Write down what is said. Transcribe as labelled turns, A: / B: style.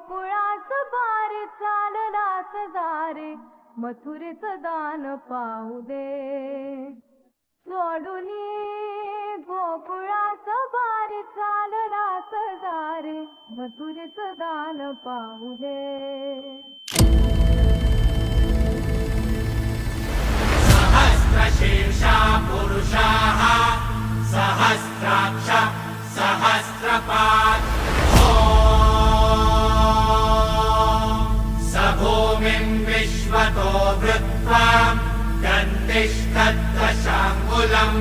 A: गोकुळास बार चाललास दारे मथुरेच दान पाहू दे सोडूनी गोकुळास बार चाललास दारे मथुरेच दान पाहू दे
B: सहस्रशीर्षा पुरुषाः सहस्राक्ष सहस्रपात् स भूमिं विश्वतो वृत्वा गन्तिष्ठद्दशाङ्गुलम्